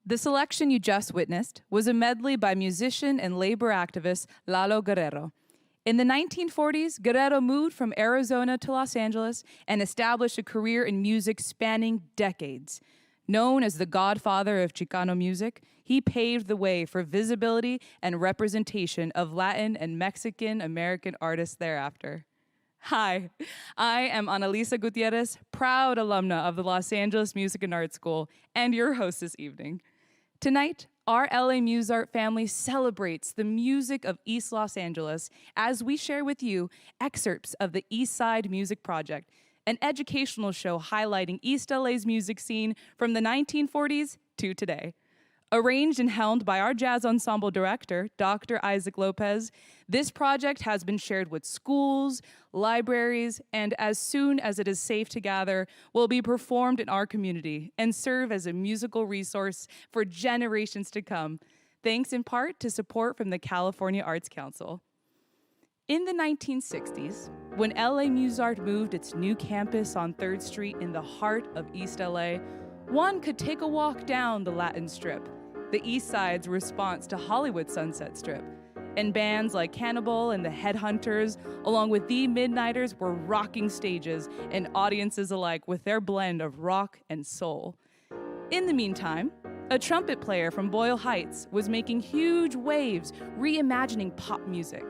The selection you just witnessed was a medley by musician and labor activist Lalo Guerrero. In the 1940s, Guerrero moved from Arizona to Los Angeles and established a career in music spanning decades. Known as the Godfather of Chicano music, he paved the way for visibility and representation of Latin and Mexican American artists thereafter. Hi, I am Analisa Gutierrez, proud alumna of the Los Angeles Music and Art School, and your host this evening. Tonight, our LAMusArt family celebrates the music of East Los Angeles as we share with you excerpts of the Eastside Music Project, an educational show highlighting East LA's music scene from the 1940s to today. Arranged and helmed by our jazz ensemble director, Dr. Isaac Lopez, this project has been shared with schools, libraries, and as soon as it is safe to gather, will be performed in our community and serve as a musical resource for generations to come, thanks in part to support from the California Arts Council. In the 1960s, when LAMusArt moved its new campus on 3rd Street in the heart of East LA, one could take a walk down the Latin Strip, the East Side's response to Hollywood Sunset Strip. And bands like Cannibal and the Headhunters, along with the Midnighters, were rocking stages and audiences alike with their blend of rock and soul. In the meantime, a trumpet player from Boyle Heights was making huge waves reimagining pop music.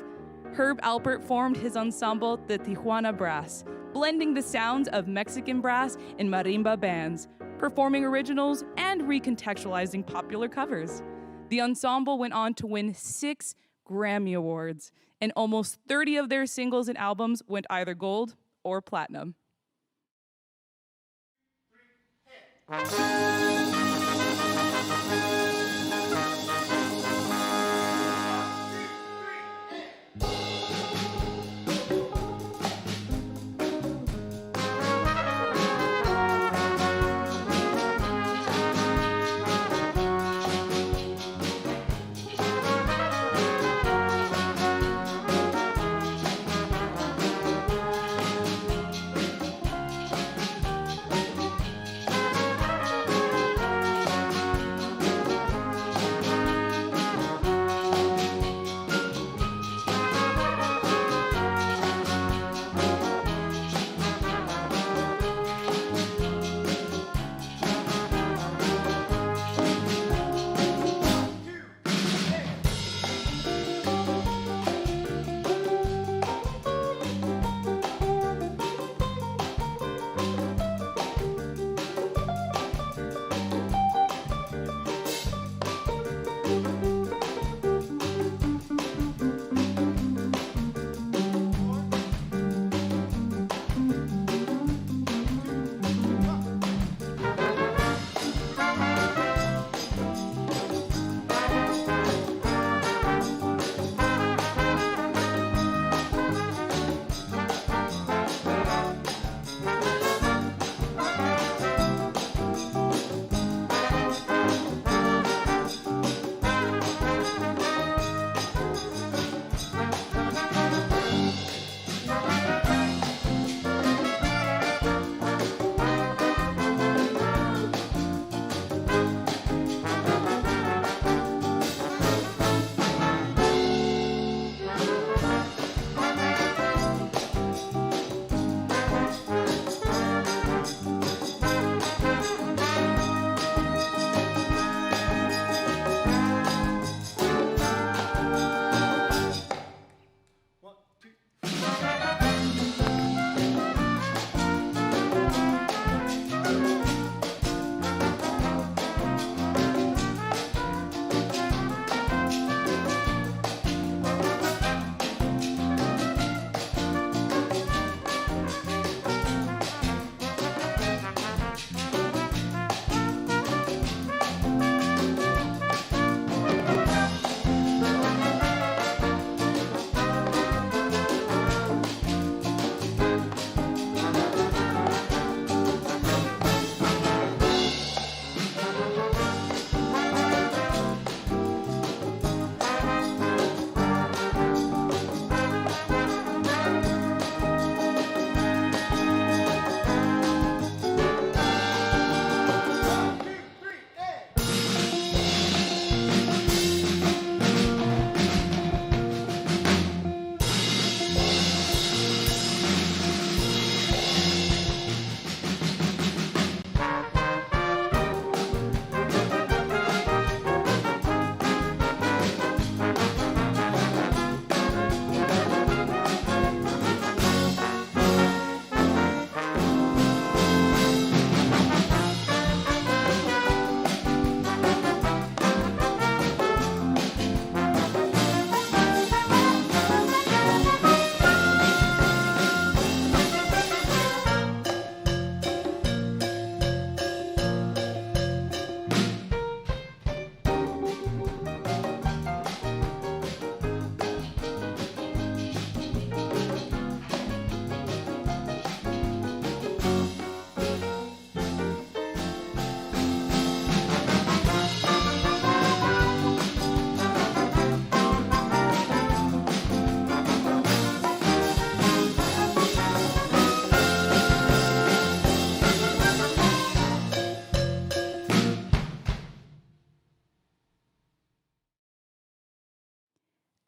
Herb Alpert formed his ensemble, the Tijuana Brass, blending the sounds of Mexican brass and marimba bands, performing originals and recontextualizing popular covers. The ensemble went on to win 6 Grammy Awards, and almost 30 of their singles and albums went either gold or platinum.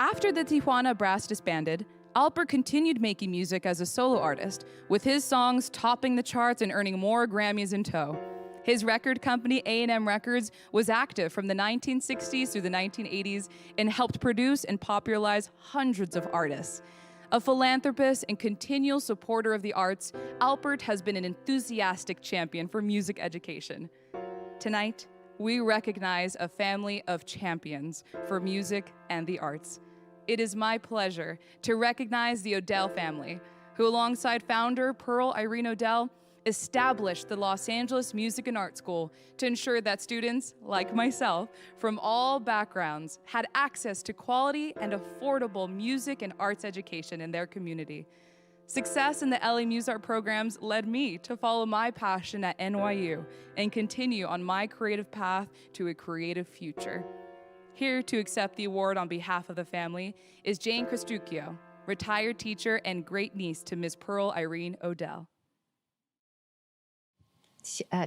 After the Tijuana brass disbanded, Alpert continued making music as a solo artist, with his songs topping the charts and earning more Grammys in tow. His record company, A&M Records, was active from the 1960s through the 1980s and helped produce and popularize hundreds of artists. A philanthropist and continual supporter of the arts, Alpert has been an enthusiastic champion for music education. Tonight, we recognize a family of champions for music and the arts. It is my pleasure to recognize the Odell family, who alongside founder Pearl Irene Odell, established the Los Angeles Music and Art School to ensure that students, like myself, from all backgrounds, had access to quality and affordable music and arts education in their community. Success in the LAMusArt programs led me to follow my passion at NYU and continue on my creative path to a creative future. Here to accept the award on behalf of the family is Jane Christuccio, retired teacher and great niece to Ms. Pearl Irene Odell.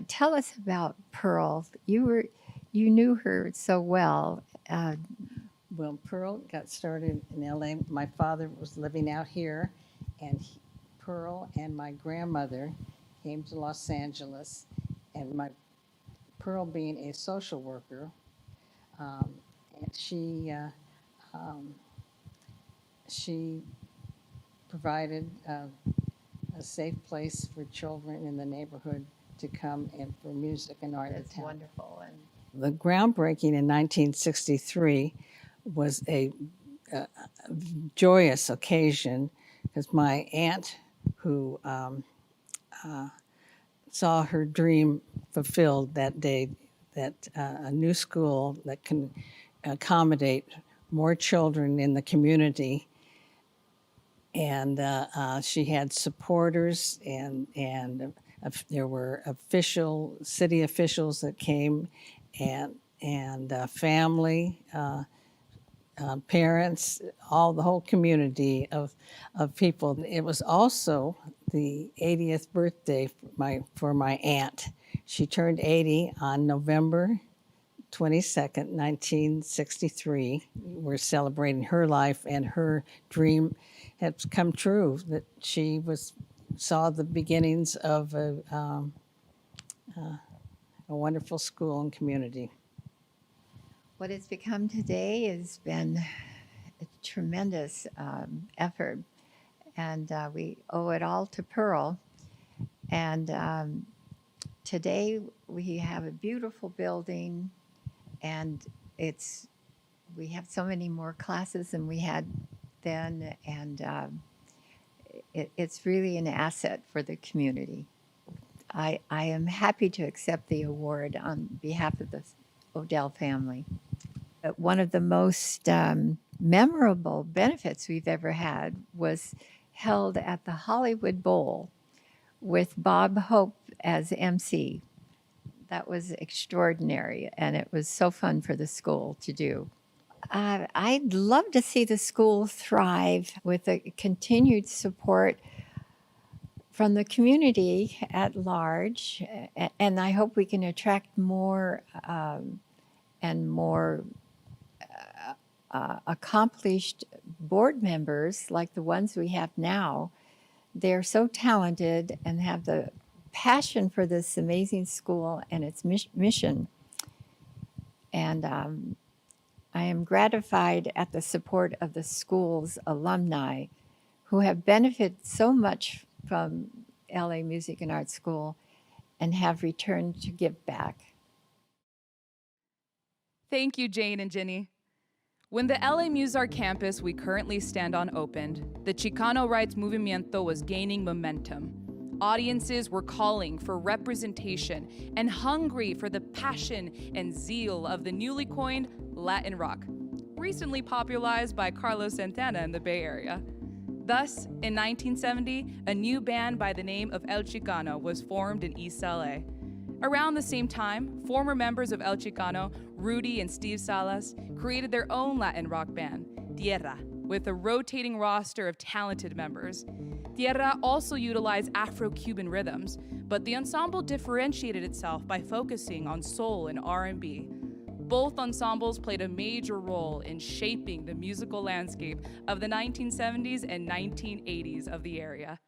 Tell us about Pearl. You knew her so well. Well, Pearl got started in LA. My father was living out here, and Pearl and my grandmother came to Los Angeles, and Pearl being a social worker, and she provided a safe place for children in the neighborhood to come and for music and art. That's wonderful. And the groundbreaking in 1963 was a joyous occasion because my aunt, who saw her dream fulfilled that day, that a new school that can accommodate more children in the community. And she had supporters, and there were city officials that came, and family, parents, the whole community of people. It was also the 80th birthday for my aunt. She turned 80 on November 22nd, 1963. We're celebrating her life, and her dream has come true, that she saw the beginnings of a wonderful school and community. what it's become today has been a tremendous effort, and we owe it all to Pearl. And today we have a beautiful building, and we have so many more classes than we had then, and it's really an asset for the community. I am happy to accept the award on behalf of the Odell family. One of the most memorable benefits we've ever had was held at the Hollywood Bowl with Bob Hope as MC. That was extraordinary, and it was so fun for the school to do. I'd love to see the school thrive with the continued support from the community at large, and I hope we can attract more and more accomplished board members like the ones we have now. They're so talented and have the passion for this amazing school and its mission. And I am gratified at the support of the school's alumni who have benefited so much from LA Music and Art School and have returned to give back. Thank you, Jane and Ginny. When the LAMusArt campus we currently stand on opened, the Chicano rights movimiento was gaining momentum. Audiences were calling for representation and hungry for the passion and zeal of the newly coined Latin rock, recently popularized by Carlos Santana in the Bay Area. Thus, in 1970, a new band by the name of El Chicano was formed in East LA. Around the same time, former members of El Chicano, Rudy and Steve Salas, created their own Latin rock band, Tierra, with a rotating roster of talented members. Tierra also utilized Afro-Cuban rhythms, but the ensemble differentiated itself by focusing on soul and R&B. Both ensembles played a major role in shaping the musical landscape of the 1970s and 1980s of the area.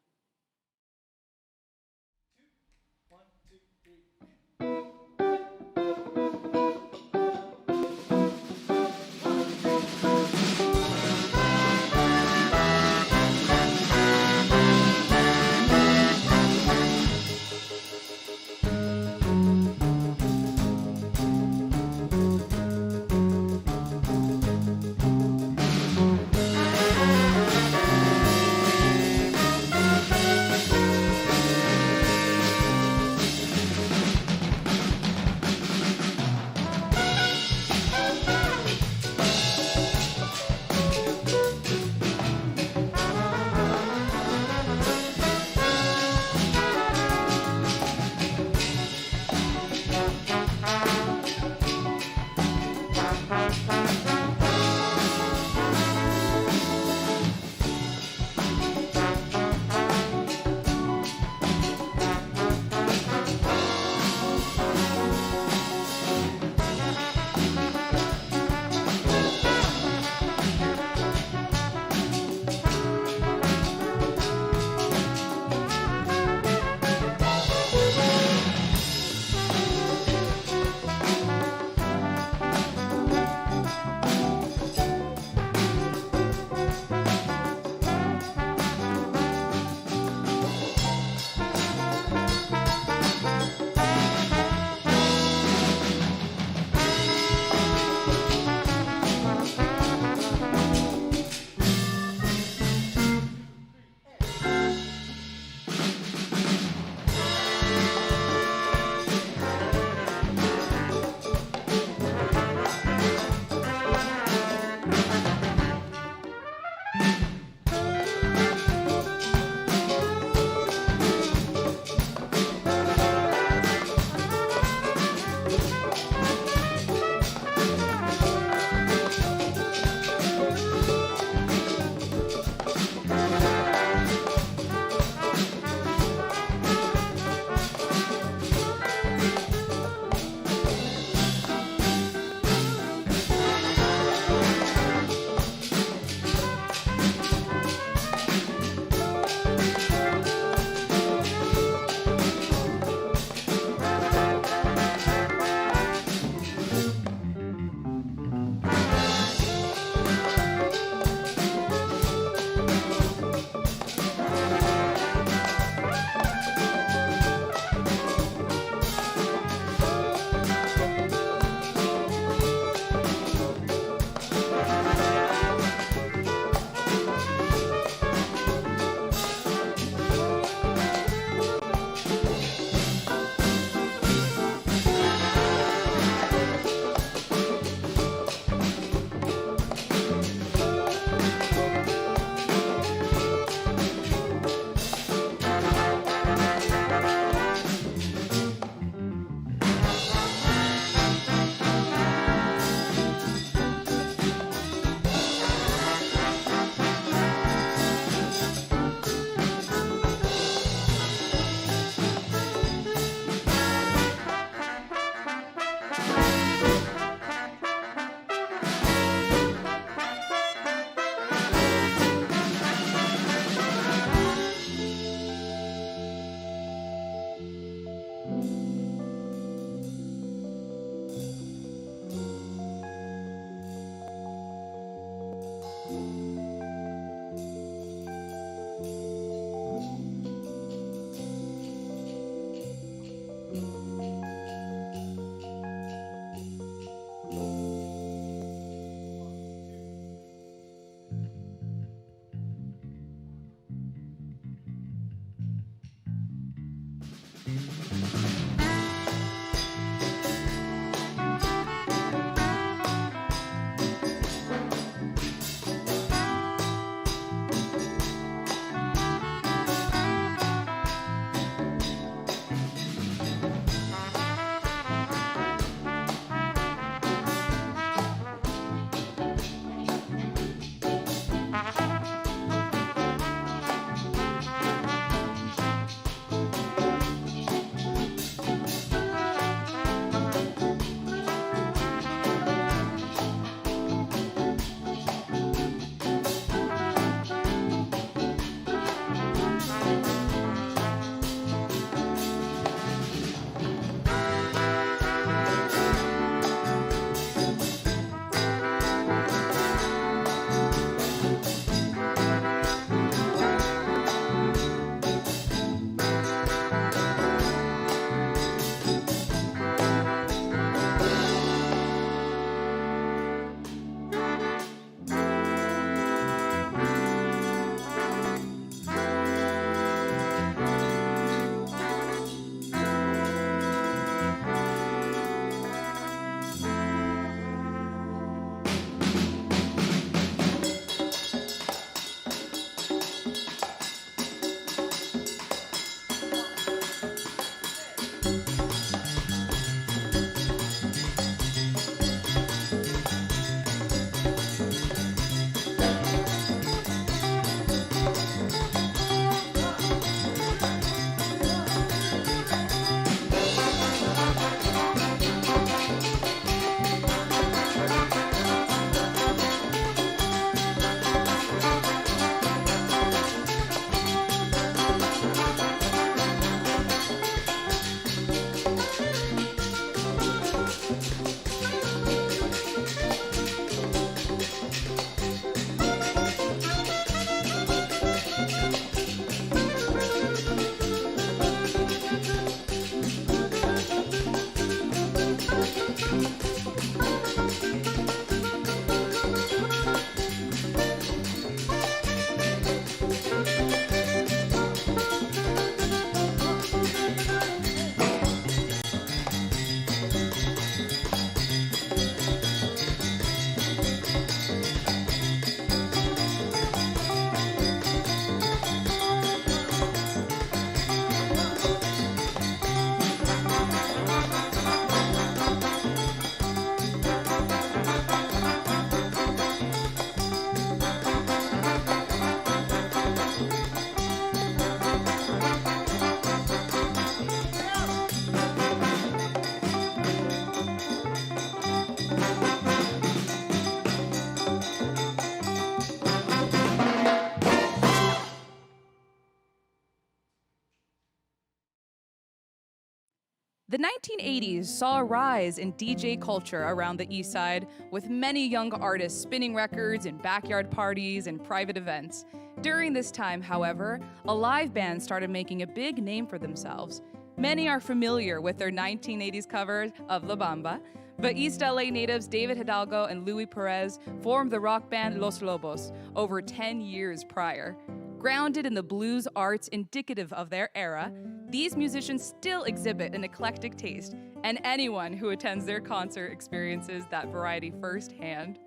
The 1980s saw a rise in DJ culture around the East Side, with many young artists spinning records in backyard parties and private events. During this time, however, a live band started making a big name for themselves. Many are familiar with their 1980s cover of La Bamba, but East LA natives David Hidalgo and Luis Perez formed the rock band Los Lobos over 10 years prior. Grounded in the blues arts indicative of their era, these musicians still exhibit an eclectic taste, and anyone who attends their concert experiences that variety firsthand.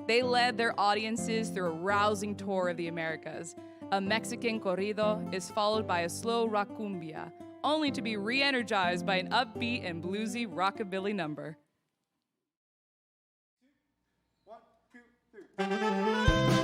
They led their audiences through a rousing tour of the Americas. A Mexican corrido is followed by a slow rock cumbia, only to be re-energized by an upbeat and bluesy rockabilly number. 1, 2, 3.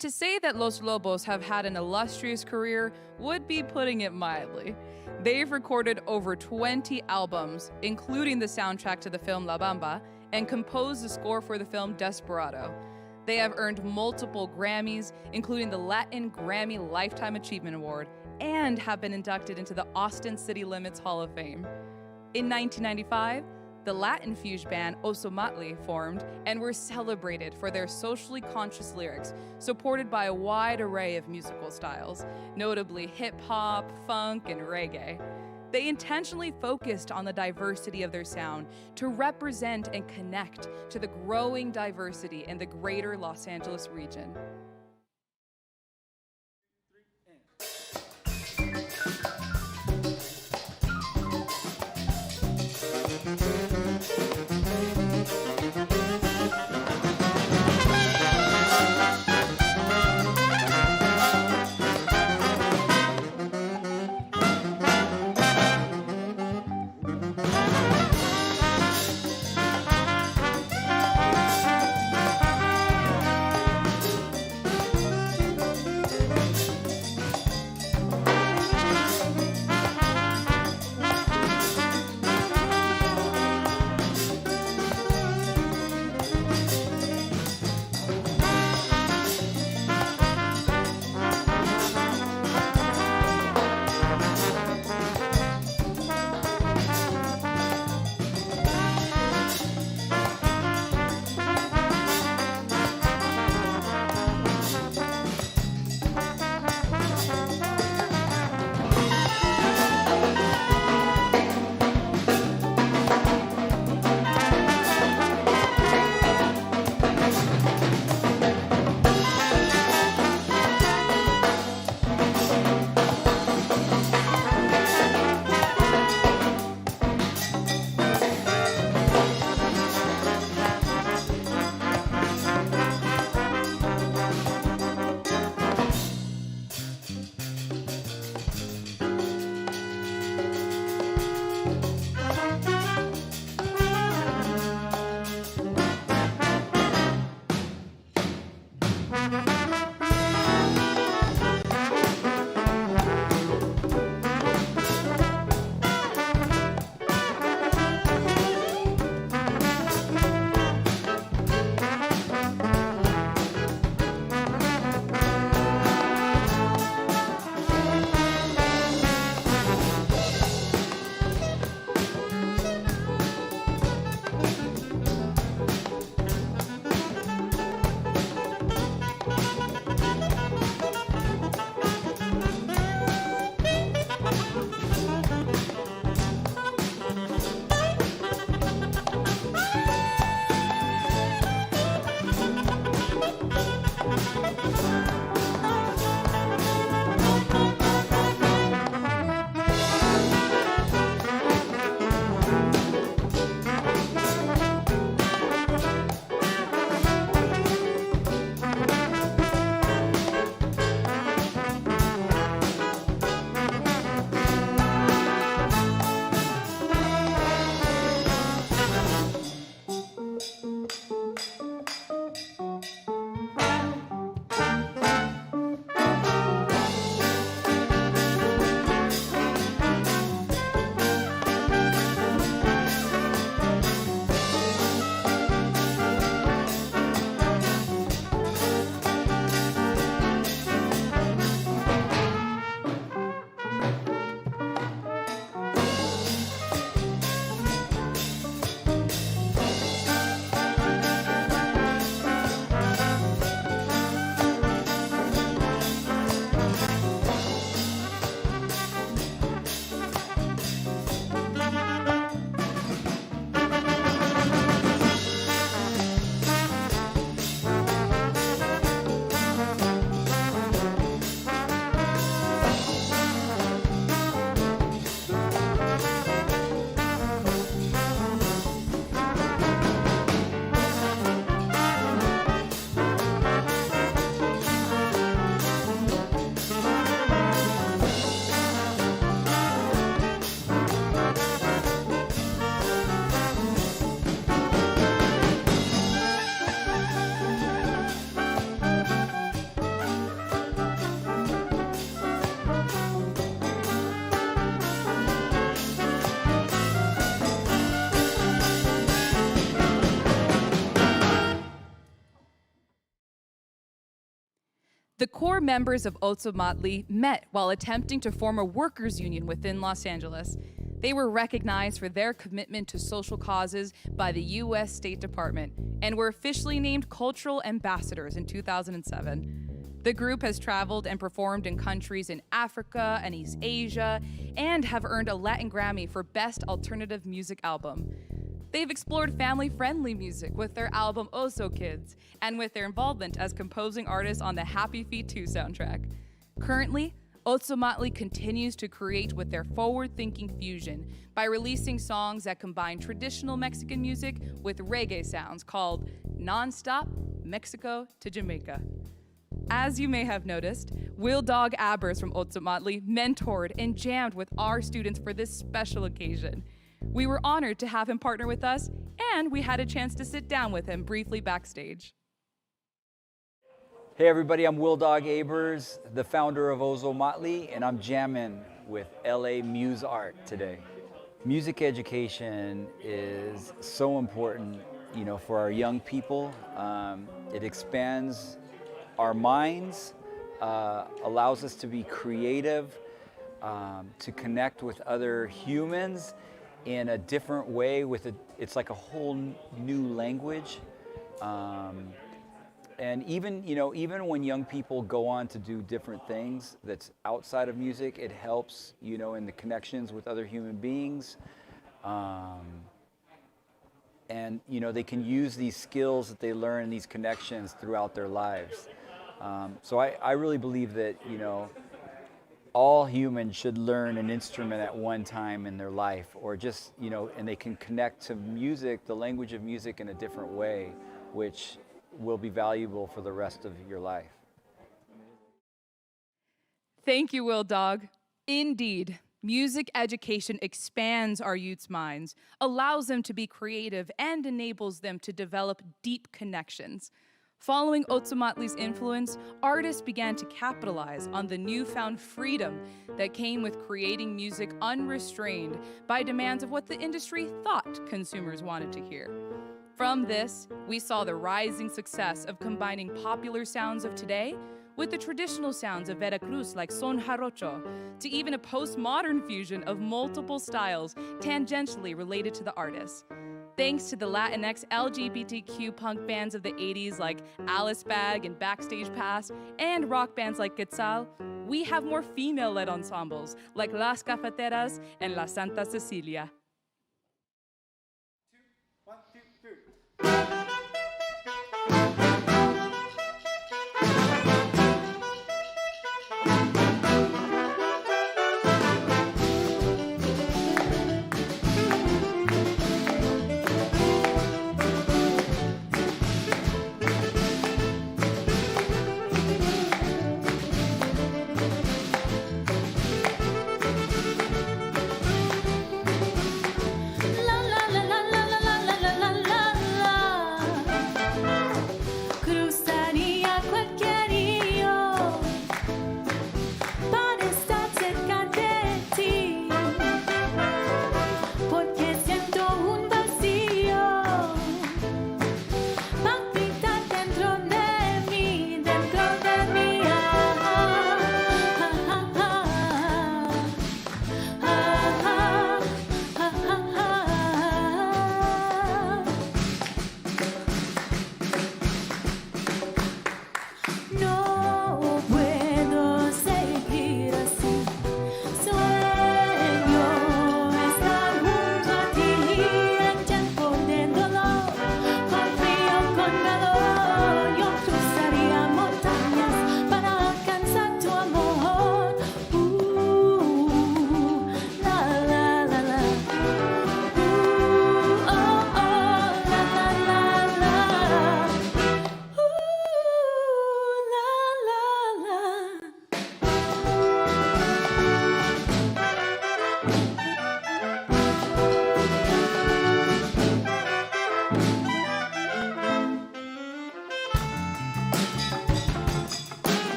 To say that Los Lobos have had an illustrious career would be putting it mildly. They've recorded over 20 albums, including the soundtrack to the film La Bamba, and composed the score for the film Desperado. They have earned multiple Grammys, including the Latin Grammy Lifetime Achievement Award, and have been inducted into the Austin City Limits Hall of Fame. In 1995, the Latin fuge band Ozomatli formed and were celebrated for their socially conscious lyrics, supported by a wide array of musical styles, notably hip-hop, funk, and reggae. They intentionally focused on the diversity of their sound to represent and connect to the growing diversity in the greater Los Angeles region. The core members of Ozomatli met while attempting to form a workers' union within Los Angeles. They were recognized for their commitment to social causes by the U.S. State Department and were officially named cultural ambassadors in 2007. The group has traveled and performed in countries in Africa and East Asia and have earned a Latin Grammy for Best Alternative Music Album. They've explored family-friendly music with their album Ozo Kids and with their involvement as composing artists on the Happy Feet 2 soundtrack. Currently, Ozomatli continues to create with their forward-thinking fusion by releasing songs that combine traditional Mexican music with reggae sounds called Non-Stop Mexico to Jamaica. As you may have noticed, Will Dog Abers from Ozomatli mentored and jammed with our students for this special occasion. We were honored to have him partner with us, and we had a chance to sit down with him briefly backstage. Hey everybody, I'm Will Dog Abers, the founder of Ozomatli, and I'm jamming with LAMusArt today. Music education is so important, for our young people. It expands our minds, allows us to be creative, to connect with other humans in a different way. It's like a whole new language. And even when young people go on to do different things that's outside of music, it helps, in the connections with other human beings. And, they can use these skills that they learn, these connections throughout their lives. So I really believe that, all humans should learn an instrument at one time in their life, or just, and they can connect to music, the language of music, in a different way, which will be valuable for the rest of your life. Thank you, Will Dog. Indeed, music education expands our youth's minds, allows them to be creative, and enables them to develop deep connections. Following Ozomatli's influence, artists began to capitalize on the newfound freedom that came with creating music unrestrained by demands of what the industry thought consumers wanted to hear. From this, we saw the rising success of combining popular sounds of today with the traditional sounds of Veracruz like son jarocho, to even a postmodern fusion of multiple styles tangentially related to the artist. Thanks to the Latinx LGBTQ punk bands of the 80s like Alice Bag and Backstage Pass, and rock bands like Quetzal, we have more female-led ensembles like Las Cafeteras and La Santa Cecilia. 1, 2, 3. La la la la la la la la la la.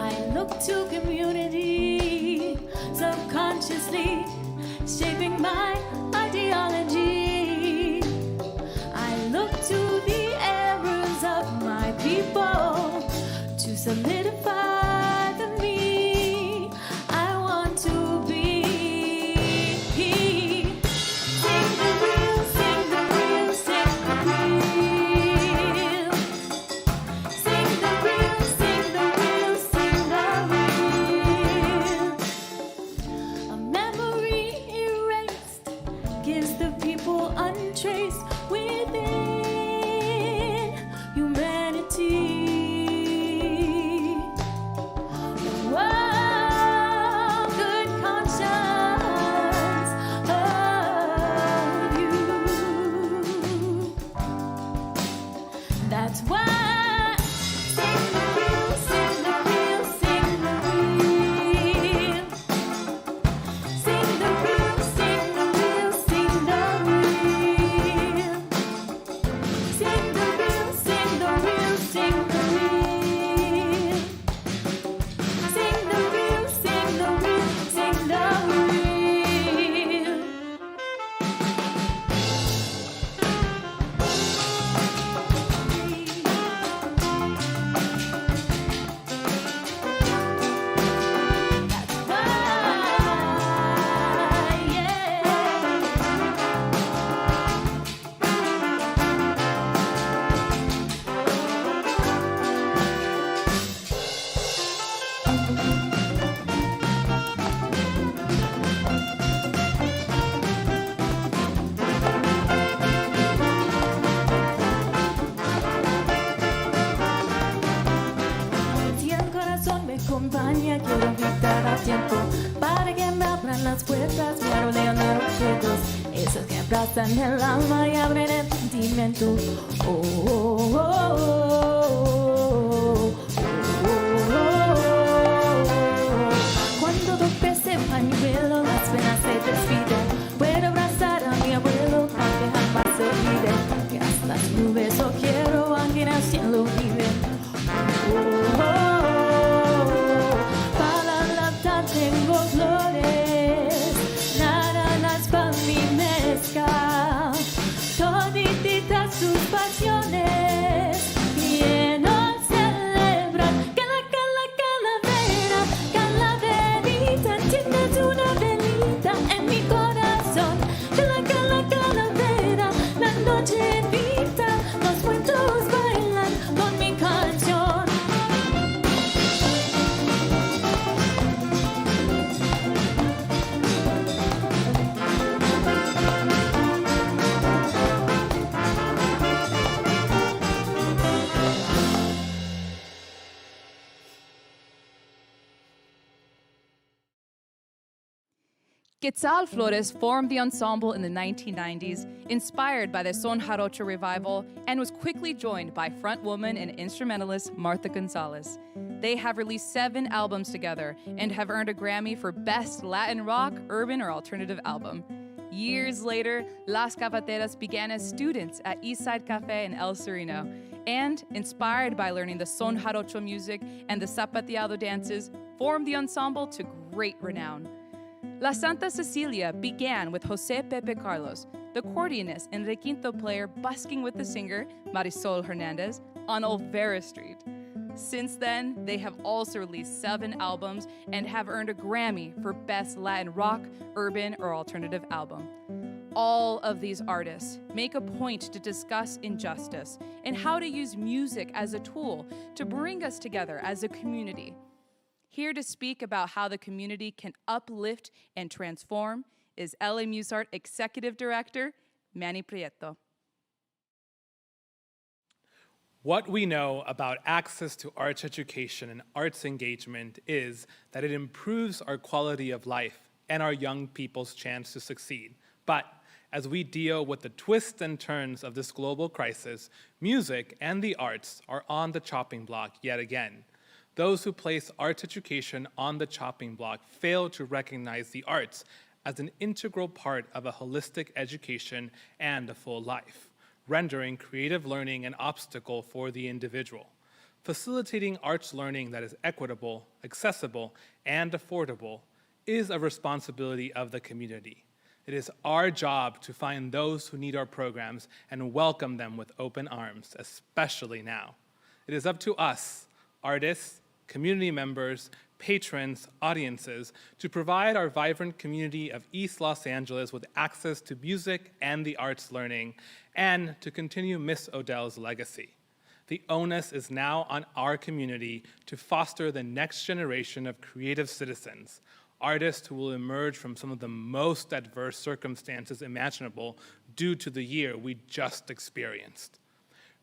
I look to community, subconsciously shaping my ideology. I look to the errors of my people to solidify the me I want to be. Sing the real, sing the real, sing the real. Sing the real, sing the real, sing the real. A memory erased gives the people untraced within humanity. Whoa, good conscience of you. That's why. Sing the real, sing the real, sing the real. Sing the real, sing the real, sing the real. Sing the real, sing the real, sing the real. Sing the real, sing the real, sing the real. That's why, yeah. Si el corazón me acompaña, quiero invitar a tiempo para que me abran las puertas, me rodean de objetos, esos que abrazan el alma y abren el sentimiento. Oh, oh, oh, oh, oh, oh. Cuando toque ese pañuelo, las penas se despiden. Puedo abrazar a mi abuelo para que jamás se olvide que hasta las nubes lo quiero, aunque en el cielo vive. Oh, oh, oh. Para laptar tengo flores, naranjas para mi mezcal, todititas sus pasiones, y nos celebran. Calavera, calaverita, tienes una velita en mi corazón. Calavera, la noche invita, los muertos bailan con mi canción. Quetzal Flores formed the ensemble in the 1990s, inspired by the Son Jarocho revival, and was quickly joined by frontwoman and instrumentalist Martha Gonzalez. They have released 7 albums together and have earned a Grammy for Best Latin Rock, Urban, or Alternative Album. Years later, Las Cafeteras began as students at Eastside Cafe in El Sereno, and, inspired by learning the Son Jarocho music and the zapateado dances, formed the ensemble to great renown. La Santa Cecilia began with Jose Pepe Carlos, the accordionist and requinto player, busking with the singer Marisol Hernandez on Olvera Street. Since then, they have also released 7 albums and have earned a Grammy for Best Latin Rock, Urban, or Alternative Album. All of these artists make a point to discuss injustice and how to use music as a tool to bring us together as a community. Here to speak about how the community can uplift and transform is LAMusArt Executive Director, Manny Prieto. What we know about access to arts education and arts engagement is that it improves our quality of life and our young people's chance to succeed. But as we deal with the twists and turns of this global crisis, music and the arts are on the chopping block yet again. Those who place arts education on the chopping block fail to recognize the arts as an integral part of a holistic education and a full life, rendering creative learning an obstacle for the individual. Facilitating arts learning that is equitable, accessible, and affordable is a responsibility of the community. It is our job to find those who need our programs and welcome them with open arms, especially now. It is up to us, artists, community members, patrons, audiences, to provide our vibrant community of East Los Angeles with access to music and the arts learning, and to continue Miss Odell's legacy. The onus is now on our community to foster the next generation of creative citizens, artists who will emerge from some of the most adverse circumstances imaginable due to the year we just experienced.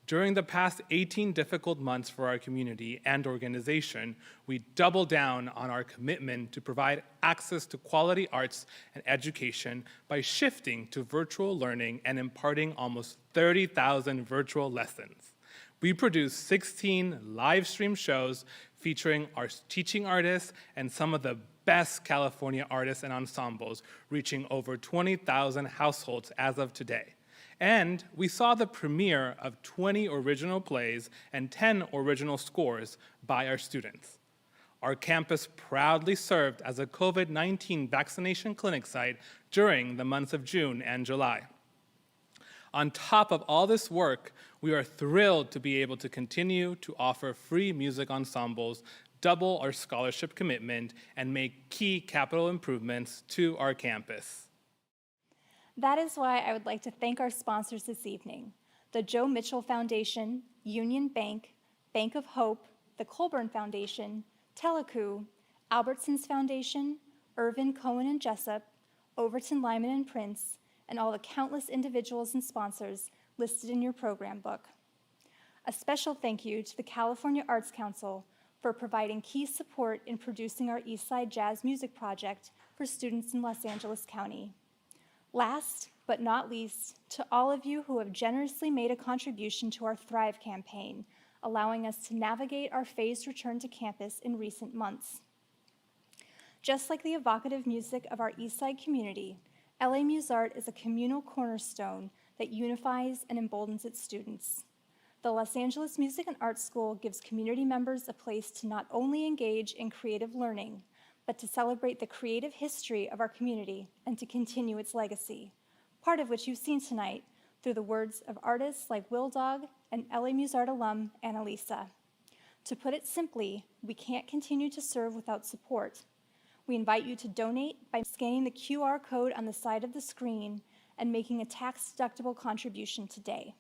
During the past 18 difficult months for our community and organization, we doubled down on our commitment to provide access to quality arts and education by shifting to virtual learning and imparting almost 30,000 virtual lessons. We produced 16 live stream shows featuring our teaching artists and some of the best California artists and ensembles, reaching over 20,000 households as of today. And we saw the premiere of 20 original plays and 10 original scores by our students. Our campus proudly served as a COVID-19 vaccination clinic site during the months of June and July. On top of all this work, we are thrilled to be able to continue to offer free music ensembles, double our scholarship commitment, and make key capital improvements to our campus. That is why I would like to thank our sponsors this evening: the Joe Mitchell Foundation, Union Bank, Bank of Hope, the Colburn Foundation, Telecu, Albertsons Foundation, Irvin Cohen and Jessup, Overton Lyman and Prince, and all the countless individuals and sponsors listed in your program book. A special thank you to the California Arts Council for providing key support in producing our Eastside Jazz Music Project for students in Los Angeles County. Last but not least, to all of you who have generously made a contribution to our Thrive campaign, allowing us to navigate our phased return to campus in recent months. Just like the evocative music of our Eastside community, LAMusArt is a communal cornerstone that unifies and emboldens its students. The Los Angeles Music and Arts School gives community members a place to not only engage in creative learning, but to celebrate the creative history of our community and to continue its legacy, part of which you've seen tonight through the words of artists like Will Dog and LAMusArt alum Annalisa. To put it simply, we can't continue to serve without support. We invite you to donate by scanning the QR code on the side of the screen and making a tax-deductible contribution today.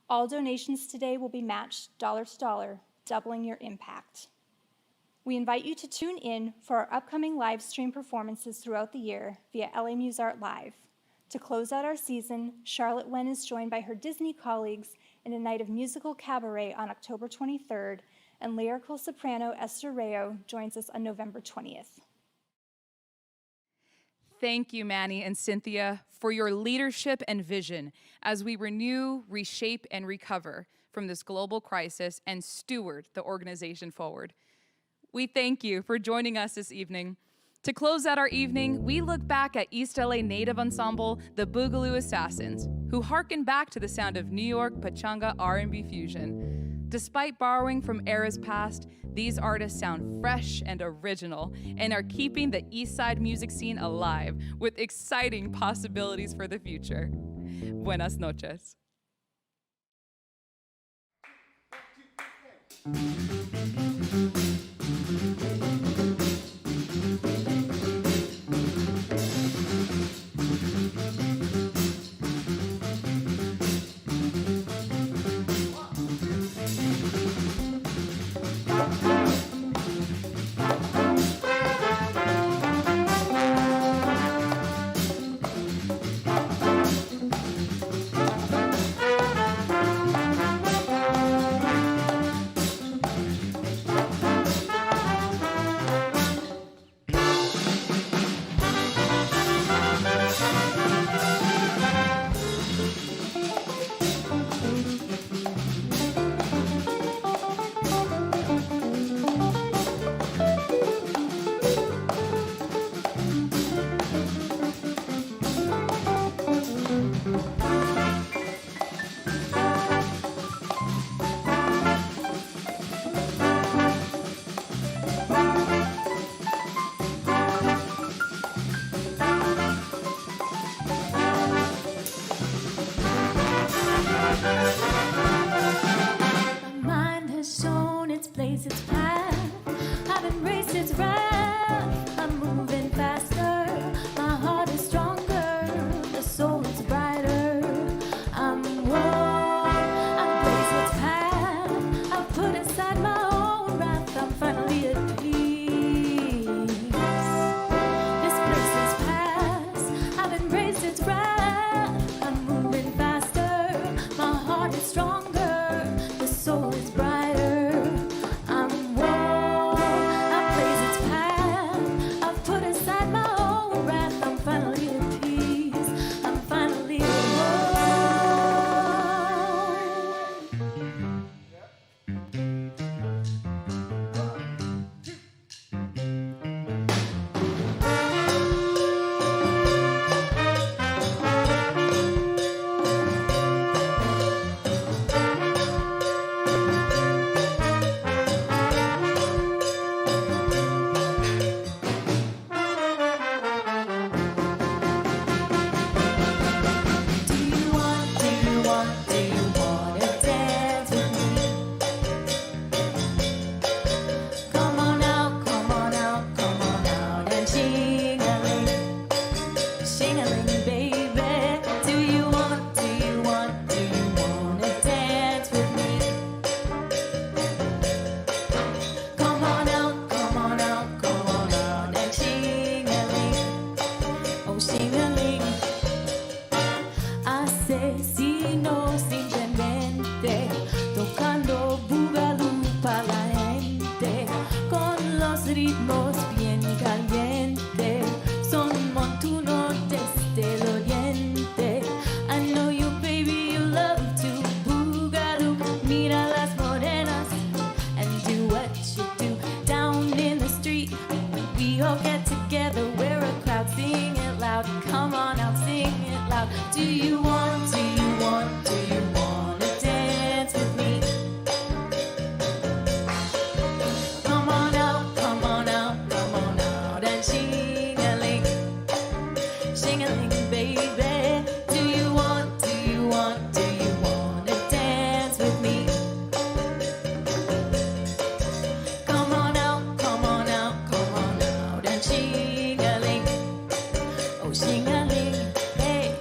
All donations today will be matched dollar to dollar, doubling your impact. We invite you to tune in for our upcoming live stream performances throughout the year via LAMusArt Live. To close out our season, Charlotte Wen is joined by her Disney colleagues in a night of musical cabaret on October 23rd, and lyrical soprano Esther Rayo joins us on November 20th. Thank you, Manny and Cynthia, for your leadership and vision as we renew, reshape, and recover from this global crisis and steward the organization forward. We thank you for joining us this evening. To close out our evening, we look back at East LA native ensemble, the Boogaloo Assassins, who harken back to the sound of New York pachanga R&B fusion. Despite borrowing from eras past, these artists sound fresh and original and are keeping the Eastside music scene alive with exciting possibilities for the future. Buenas noches. path. I've embraced its wrath. I'm moving faster. My heart is stronger. The soul is brighter. I'm warm. I blaze its path. I've put aside my own wrath. I'm finally at peace. This place is past. I've embraced its wrath. I'm moving faster. My heart is stronger. The soul is brighter. I'm warm. I blaze its path. I've put aside my own wrath. I'm finally at peace. I'm finally at Do you wanna dance with me? Come on out and shing-a-ling, baby. Do you wanna dance with me? Come on out and shing-a-ling, oh shing-a-ling. I say, si no, simplemente tocando boogaloo pa' la gente, con los ritmos bien calientes, son montuno desde el oriente. I know you, baby, you love to boogaloo. Mira las morenas and do what you do down in the street. We all get together, we're a crowd, sing it loud. Come on out, sing it loud. Do you wanna dance with me? Come on out and shing-a-ling, baby. Do you wanna dance with me? Come on out and shing-a-ling, oh shing-a-ling, hey.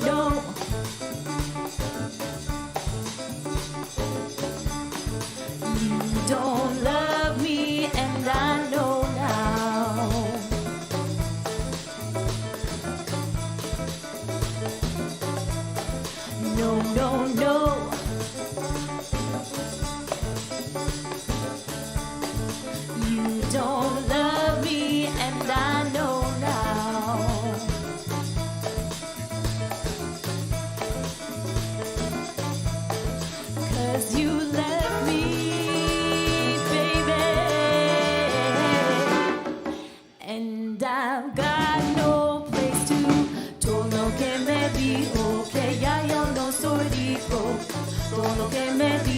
No. You don't love me, and I know now. No. You don't love me, and I know now. 'Cause you left me, baby, and I've got no place to. Todo lo que me dijo, que ya yo no soy rico. Todo lo que me dijo.